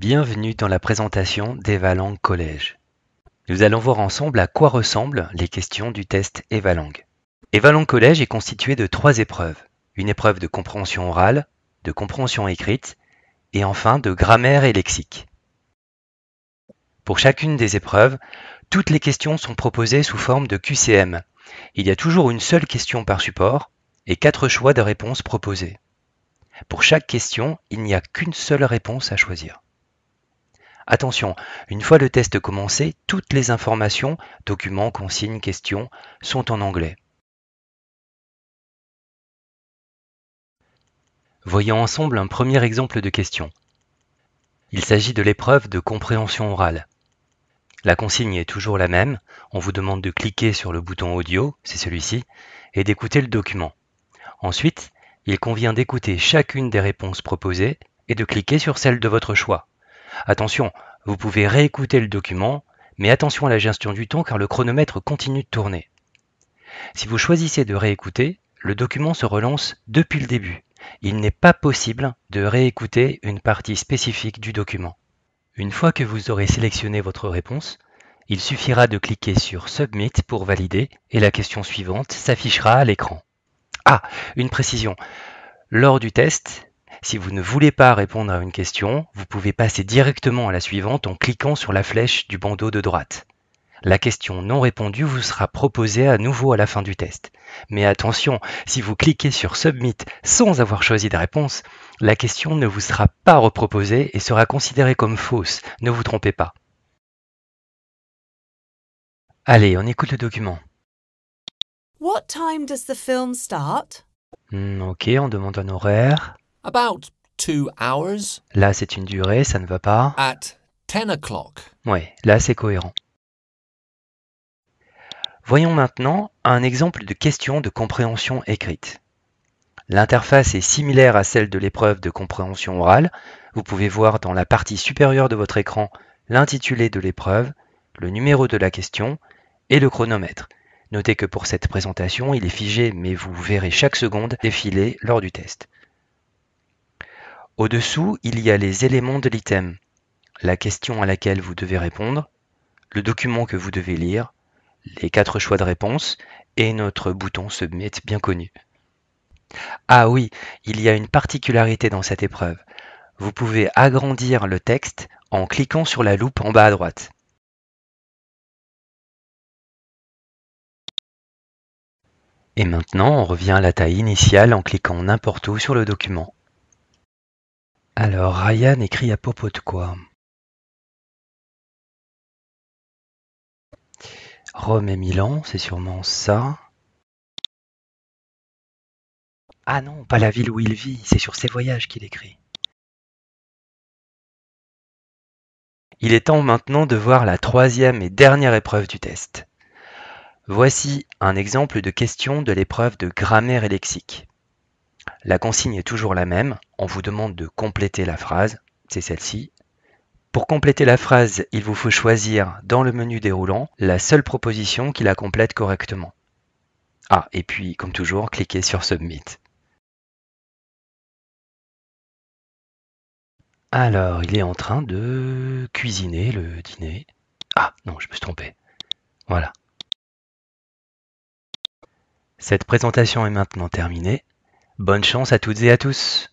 Bienvenue dans la présentation d'Evalang Collège. Nous allons voir ensemble à quoi ressemblent les questions du test Evalang. Evalang Collège est constitué de 3 épreuves. Une épreuve de compréhension orale, de compréhension écrite et enfin de grammaire et lexique. Pour chacune des épreuves, toutes les questions sont proposées sous forme de QCM. Il y a toujours une seule question par support et 4 choix de réponses proposés. Pour chaque question, il n'y a qu'une seule réponse à choisir. Attention, une fois le test commencé, toutes les informations, documents, consignes, questions, sont en anglais. Voyons ensemble un premier exemple de question. Il s'agit de l'épreuve de compréhension orale. La consigne est toujours la même, on vous demande de cliquer sur le bouton audio, c'est celui-ci, et d'écouter le document. Ensuite, il convient d'écouter chacune des réponses proposées et de cliquer sur celle de votre choix. Attention, vous pouvez réécouter le document, mais attention à la gestion du temps car le chronomètre continue de tourner. Si vous choisissez de réécouter, le document se relance depuis le début. Il n'est pas possible de réécouter une partie spécifique du document. Une fois que vous aurez sélectionné votre réponse, il suffira de cliquer sur Submit pour valider et la question suivante s'affichera à l'écran. Ah, une précision. Lors du test, si vous ne voulez pas répondre à une question, vous pouvez passer directement à la suivante en cliquant sur la flèche du bandeau de droite. La question non répondue vous sera proposée à nouveau à la fin du test. Mais attention, si vous cliquez sur Submit sans avoir choisi de réponse, la question ne vous sera pas reproposée et sera considérée comme fausse. Ne vous trompez pas. Allez, on écoute le document. What time does the film start? Ok, on demande un horaire. About 2 hours. Là, c'est une durée, ça ne va pas. At 10 o'clock. Ouais, là, c'est cohérent. Voyons maintenant un exemple de question de compréhension écrite. L'interface est similaire à celle de l'épreuve de compréhension orale. Vous pouvez voir dans la partie supérieure de votre écran l'intitulé de l'épreuve, le numéro de la question et le chronomètre. Notez que pour cette présentation, il est figé, mais vous verrez chaque seconde défiler lors du test. Au-dessous, il y a les éléments de l'item, la question à laquelle vous devez répondre, le document que vous devez lire, les 4 choix de réponse et notre bouton Submit bien connu. Ah oui, il y a une particularité dans cette épreuve. Vous pouvez agrandir le texte en cliquant sur la loupe en bas à droite. Et maintenant, on revient à la taille initiale en cliquant n'importe où sur le document. Alors, Ryan écrit à propos de quoi? Rome et Milan, c'est sûrement ça. Ah non, pas la ville où il vit, c'est sur ses voyages qu'il écrit. Il est temps maintenant de voir la 3e et dernière épreuve du test. Voici un exemple de question de l'épreuve de grammaire et lexique. La consigne est toujours la même, on vous demande de compléter la phrase, c'est celle-ci. Pour compléter la phrase, il vous faut choisir dans le menu déroulant la seule proposition qui la complète correctement. Ah, et puis, comme toujours, cliquez sur Submit. Alors, il est en train de cuisiner le dîner. Ah, non, je me suis trompé. Voilà. Cette présentation est maintenant terminée. Bonne chance à toutes et à tous.